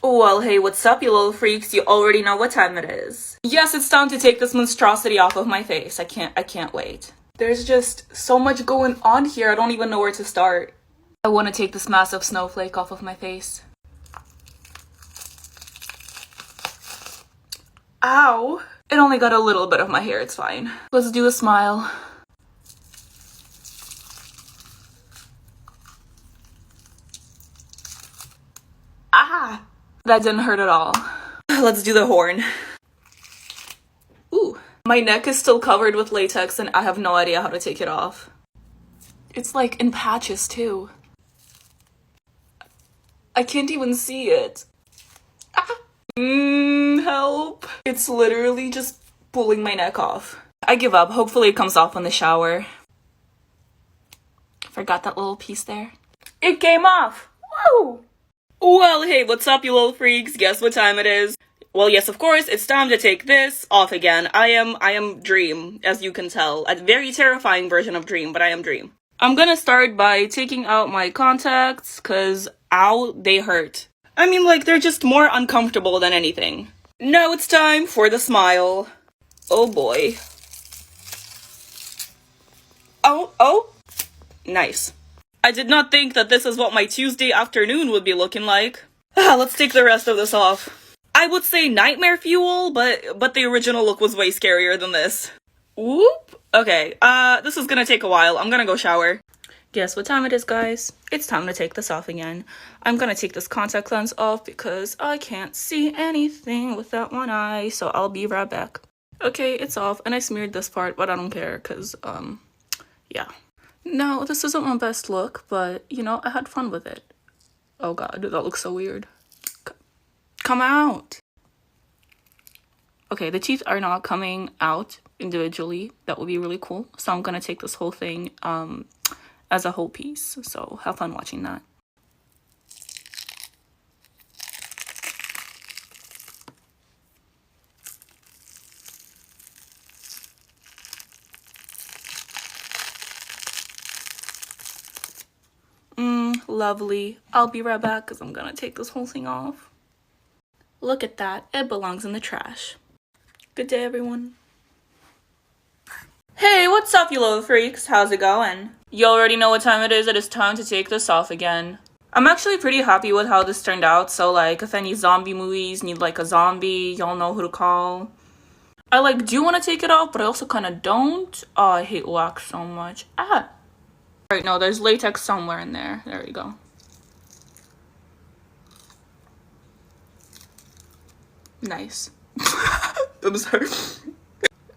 Well, hey, what's up, you little freaks? You already know what time it is. Yes, it's time to take this monstrosity off of my face. I can't wait. There's just so much going on here, I don't even know where to start. I want to take this massive snowflake off of my face. Ow! It only got a little bit of my hair, it's fine. Let's do a smile. Ah! That didn't hurt at all. Let's do the horn. Ooh. My neck is still covered with latex and I have no idea how to take it off. It's like in patches too. I can't even see it. Ah. Help. It's literally just pulling my neck off. I give up. Hopefully it comes off in the shower. Forgot that little piece there. It came off. Woo! Well, hey, what's up, you little freaks? Guess what time it is? Well, yes, of course, it's time to take this off again. I am Dream, as you can tell. A very terrifying version of Dream, but I am Dream. I'm gonna start by taking out my contacts, cause, ow, they hurt. I mean, like, they're just more uncomfortable than anything. Now it's time for the smile. Oh boy. Oh. Nice. I did not think that this is what my Tuesday afternoon would be looking like. Let's take the rest of this off. I would say nightmare fuel, but the original look was way scarier than this. Whoop. Okay, this is gonna take a while. I'm gonna go shower. Guess what time it is, guys? It's time to take this off again. I'm gonna take this contact lens off because I can't see anything with that one eye, so I'll be right back. Okay, it's off, and I smeared this part, but I don't care, because, yeah. No, this isn't my best look, but, you know, I had fun with it. Oh god, that looks so weird. Come out! Okay, the teeth are not coming out individually. That would be really cool. So I'm gonna take this whole thing, as a whole piece. So have fun watching that. Lovely. I'll be right back because I'm gonna take this whole thing off. Look at that. It belongs in the trash. Good day, everyone. Hey, what's up, you little freaks? How's it going? You already know what time it is. It is time to take this off again. I'm actually pretty happy with how this turned out. So, like, if any zombie movies need, like, a zombie, y'all know who to call. I, do want to take it off, but I also kind of don't. Oh, I hate wax so much. Ah! Right, no, there's latex somewhere in there. There we go. Nice. I'm sorry.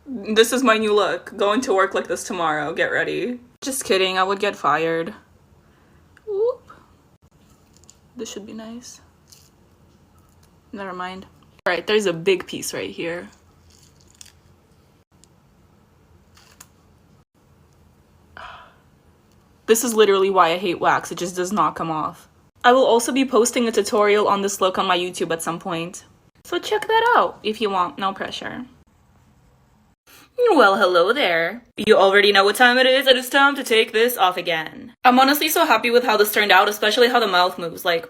This is my new look. Going to work like this tomorrow. Get ready. Just kidding. I would get fired. Whoop. This should be nice. Never mind. Alright, there's a big piece right here. This is literally why I hate wax. It just does not come off. I will also be posting a tutorial on this look on my YouTube at some point. So check that out if you want. No pressure. Well, hello there. You already know what time it is. It is time to take this off again. I'm honestly so happy with how this turned out, especially how the mouth moves. Like,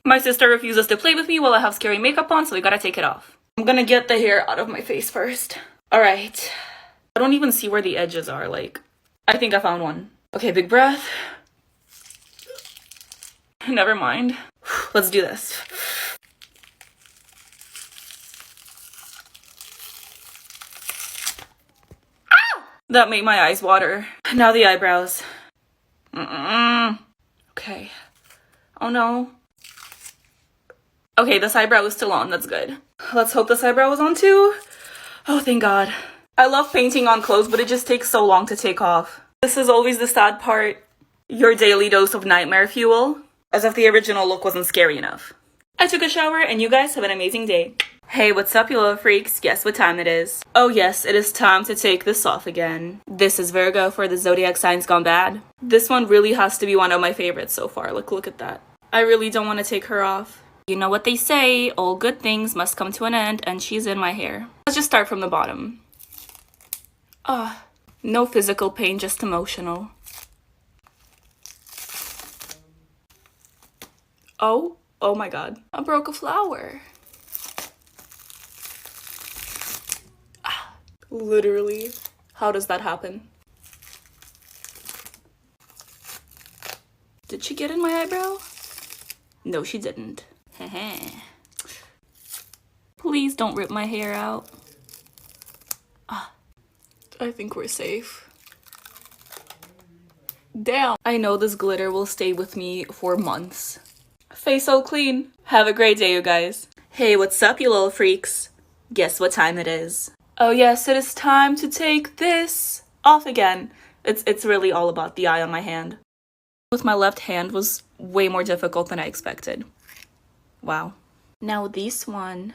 my sister refuses to play with me while I have scary makeup on, so we gotta take it off. I'm gonna get the hair out of my face first. Alright. I don't even see where the edges are, like. I think I found one. Okay, big breath. Never mind. Let's do this. Ah! That made my eyes water. Now the eyebrows. Okay. Oh no. Okay, this eyebrow is still on. That's good. Let's hope this eyebrow is on too. Oh, thank God. I love painting on clothes, but it just takes so long to take off. This is always the sad part. Your daily dose of nightmare fuel. As if the original look wasn't scary enough. I took a shower and you guys have an amazing day. Hey, what's up, you little freaks? Guess what time it is? Oh yes, it is time to take this off again. This is Virgo for the zodiac signs gone bad. This one really has to be one of my favorites so far. Look at that. I really don't want to take her off. You know what they say, all good things must come to an end, and she's in my hair. Let's just start from the bottom. No physical pain, just emotional. Oh Oh my god. I broke a flower. Literally. How does that happen? Did she get in my eyebrow? No, she didn't. Please don't rip my hair out. I think we're safe. Damn. I know this glitter will stay with me for months. Face so clean. Have a great day, you guys. Hey, what's up, you little freaks? Guess what time it is? Oh yes, it is time to take this off again. It's really all about the eye on my hand. With my left hand was way more difficult than I expected. Wow. Now this one.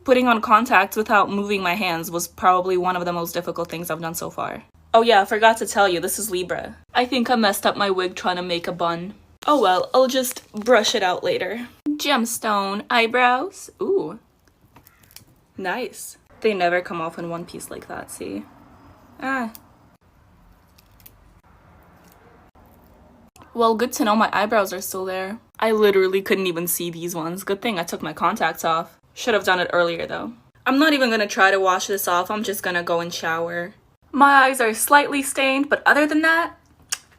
Putting on contacts without moving my hands was probably one of the most difficult things I've done so far. Oh yeah, I forgot to tell you, this is Libra. I think I messed up my wig trying to make a bun. Oh well, I'll just brush it out later. Gemstone eyebrows. Ooh. Nice. They never come off in one piece like that, see? Well, good to know my eyebrows are still there. I literally couldn't even see these ones. Good thing I took my contacts off. Should have done it earlier though. I'm not even gonna try to wash this off. I'm just gonna go and shower. My eyes are slightly stained, but other than that,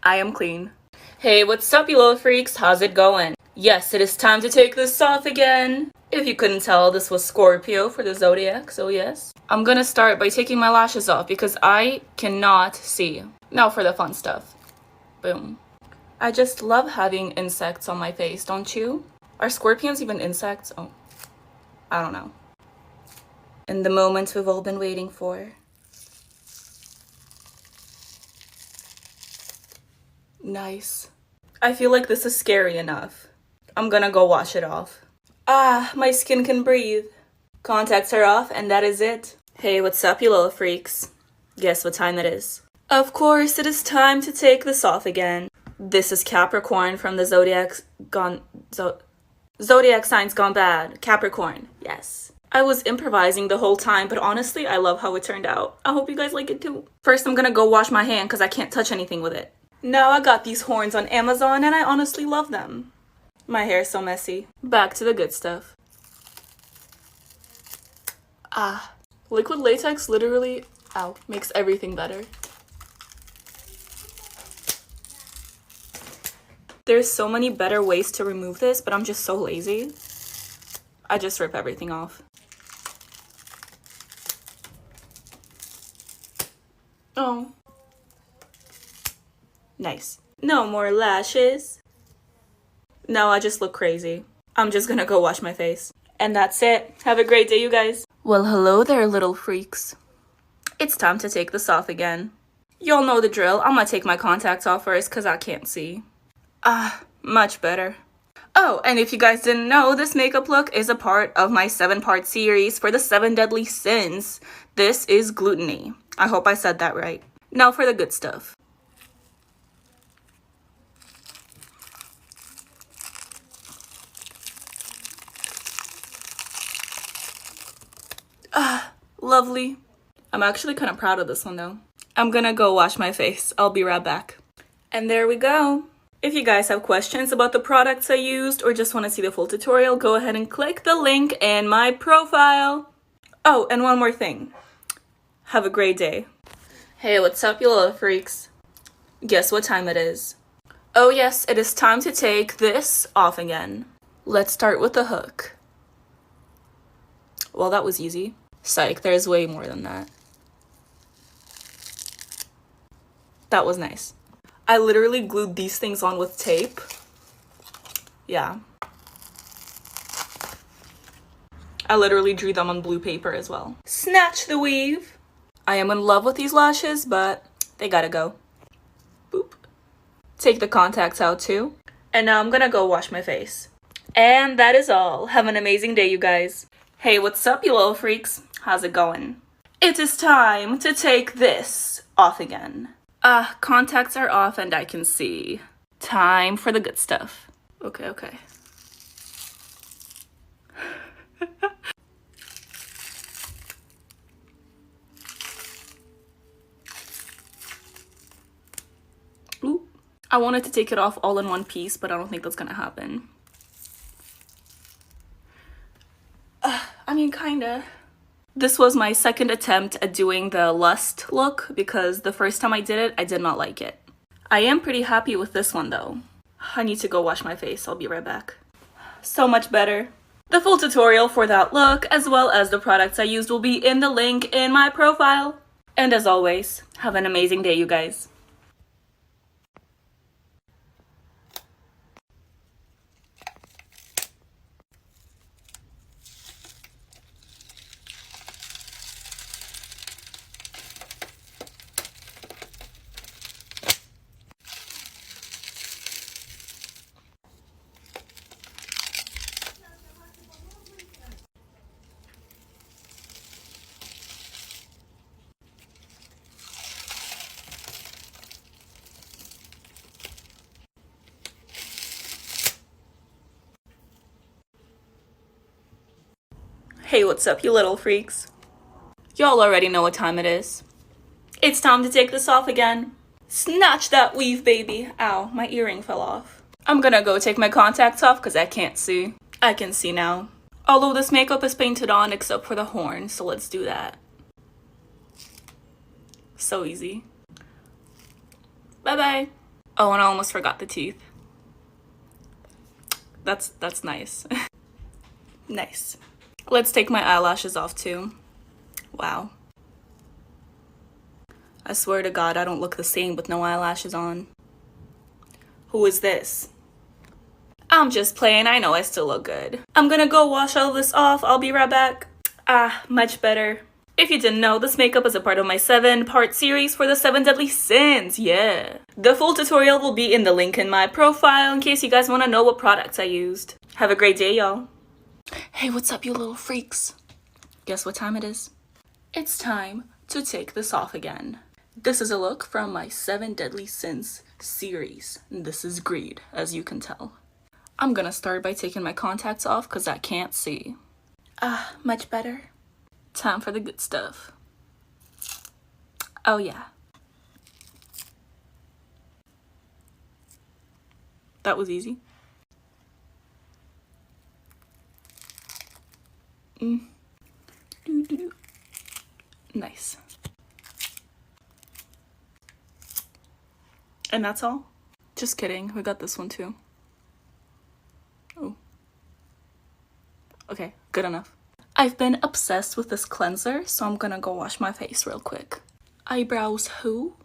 I am clean. Hey, what's up, you little freaks? How's it going? Yes, it is time to take this off again. If you couldn't tell, this was Scorpio for the zodiac, so yes. I'm gonna start by taking my lashes off because I cannot see. Now for the fun stuff. Boom. I just love having insects on my face, don't you? Are scorpions even insects? Oh, I don't know. And the moment we've all been waiting for. Nice. I feel like this is scary enough. I'm gonna go wash it off. My skin can breathe. Contacts are off and that is it. Hey, what's up, you little freaks? Guess what time it is? Of course, it is time to take this off again. This is Capricorn from the Zodiac signs gone bad. Capricorn, yes. I was improvising the whole time, but honestly, I love how it turned out. I hope you guys like it too. First, I'm gonna go wash my hand because I can't touch anything with it. Now I got these horns on Amazon and I honestly love them. My hair is so messy. Back to the good stuff. Liquid latex literally, makes everything better. There's so many better ways to remove this, but I'm just so lazy. I just rip everything off. Oh. Nice. No more lashes. No, I just look crazy. I'm just gonna go wash my face. And that's it. Have a great day, you guys. Well, hello there, little freaks. It's time to take this off again. Y'all know the drill. I'm gonna take my contacts off first because I can't see. Much better. Oh, and if you guys didn't know, this makeup look is a part of my 7-part series for the 7 deadly sins. This is gluttony. I hope I said that right. Now for the good stuff. Lovely. I'm actually kind of proud of this one though. I'm gonna go wash my face. I'll be right back. And there we go. If you guys have questions about the products I used or just want to see the full tutorial, go ahead and click the link in my profile. Oh, and one more thing. Have a great day. Hey, what's up, you little freaks? Guess what time it is? Oh yes, it is time to take this off again. Let's start with the hook. Well, that was easy. Psych, there's way more than that. That was nice. I literally glued these things on with tape. Yeah. I literally drew them on blue paper as well. Snatch the weave. I am in love with these lashes, but they gotta go. Boop. Take the contacts out too. And now I'm gonna go wash my face. And that is all. Have an amazing day, you guys. Hey, what's up, you little freaks? How's it going? It is time to take this off again. Contacts are off and I can see. Time for the good stuff. Okay. Ooh. I wanted to take it off all in one piece, but I don't think that's gonna happen. I mean, kinda. This was my second attempt at doing the Lust look because the first time I did it, I did not like it. I am pretty happy with this one though. I need to go wash my face. I'll be right back. So much better. The full tutorial for that look, as well as the products I used, will be in the link in my profile. And as always, have an amazing day, you guys. Hey, what's up, you little freaks? Y'all already know what time it is. It's time to take this off again. Snatch that weave, baby. Ow, my earring fell off. I'm gonna go take my contacts off because I can't see. I can see now. Although this makeup is painted on except for the horn, so let's do that. So easy. Bye-bye. Oh, and I almost forgot the teeth. That's nice. Nice. Let's take my eyelashes off too. Wow. I swear to God, I don't look the same with no eyelashes on. Who is this? I'm just playing, I know I still look good. I'm gonna go wash all this off, I'll be right back. Ah, much better. If you didn't know, this makeup is a part of my 7-part series for the 7 deadly sins, yeah. The full tutorial will be in the link in my profile in case you guys wanna know what products I used. Have a great day, y'all. Hey, what's up, you little freaks? Guess what time it is? It's time to take this off again. This is a look from my 7 Deadly Sins series. This is greed, as you can tell. I'm gonna start by taking my contacts off because I can't see. Ah, much better. Time for the good stuff. Oh yeah. That was easy. Nice. And that's all? Just kidding, we got this one too. Oh. Okay, good enough. I've been obsessed with this cleanser, so I'm gonna go wash my face real quick. Eyebrows who?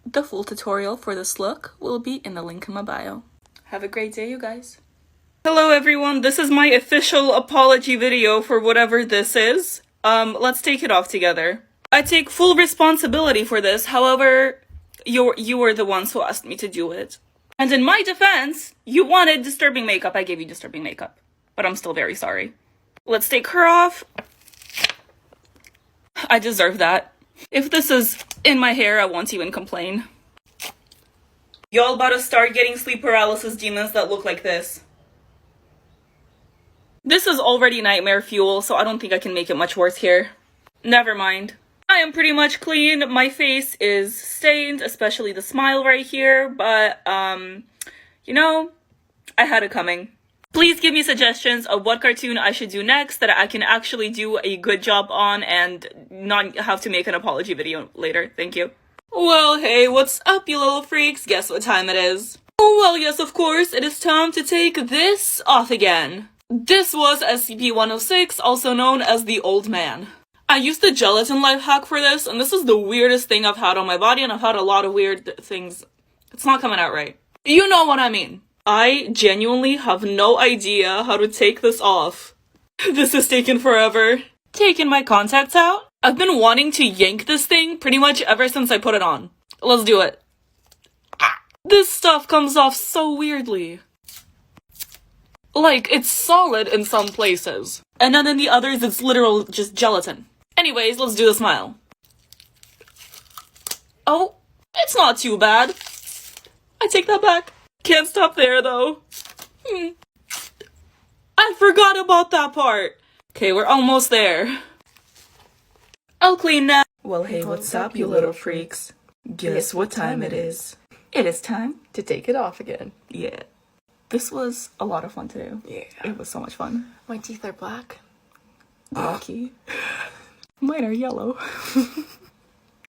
The full tutorial for this look will be in the link in my bio. Have a great day, you guys. Hello everyone, this is my official apology video for whatever this is. Let's take it off together. I take full responsibility for this, however, you were the ones who asked me to do it. And in my defense, you wanted disturbing makeup, I gave you disturbing makeup. But I'm still very sorry. Let's take her off. I deserve that. If this is in my hair, I won't even complain. Y'all about to start getting sleep paralysis demons that look like this. This is already nightmare fuel, so I don't think I can make it much worse here. Never mind. I am pretty much clean. My face is stained, especially the smile right here, but, you know, I had it coming. Please give me suggestions of what cartoon I should do next that I can actually do a good job on and not have to make an apology video later. Thank you. Well, hey, what's up, you little freaks? Guess what time it is? Oh, well, yes, of course, it is time to take this off again. This was SCP-106, also known as the Old Man. I used the gelatin life hack for this, and this is the weirdest thing I've had on my body, and I've had a lot of weird things. It's not coming out right. You know what I mean. I genuinely have no idea how to take this off. This is taking forever. Taking my contacts out? I've been wanting to yank this thing pretty much ever since I put it on. Let's do it. This stuff comes off so weirdly. Like, it's solid in some places. And then in the others, it's literal just gelatin. Anyways, let's do the smile. Oh, it's not too bad. I take that back. Can't stop there, though. I forgot about that part. Okay, we're almost there. I'll clean now. Well, hey, what's up, you little freaks? Guess what time it is? It is time. to take it off again. Yeah. This was a lot of fun to do. Yeah. It was so much fun. My teeth are black. Lucky. Mine are yellow.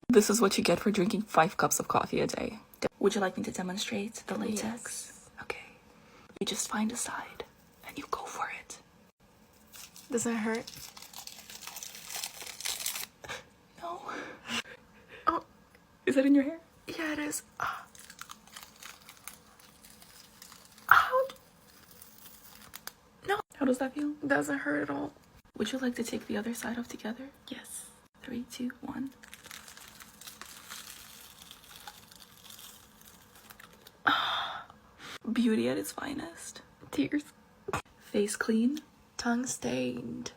This is what you get for drinking 5 cups of coffee a day. Would you like me to demonstrate the latex? Yes. Okay. You just find a side and you go for it. Does it hurt? No. Oh, Is that in your hair? yeah, it is. Ouch. No, How does that feel? doesn't hurt at all. Would you like to take the other side off together? Yes. 3, 2, 1. Beauty at its finest. Tears. Face clean. Tongue stained.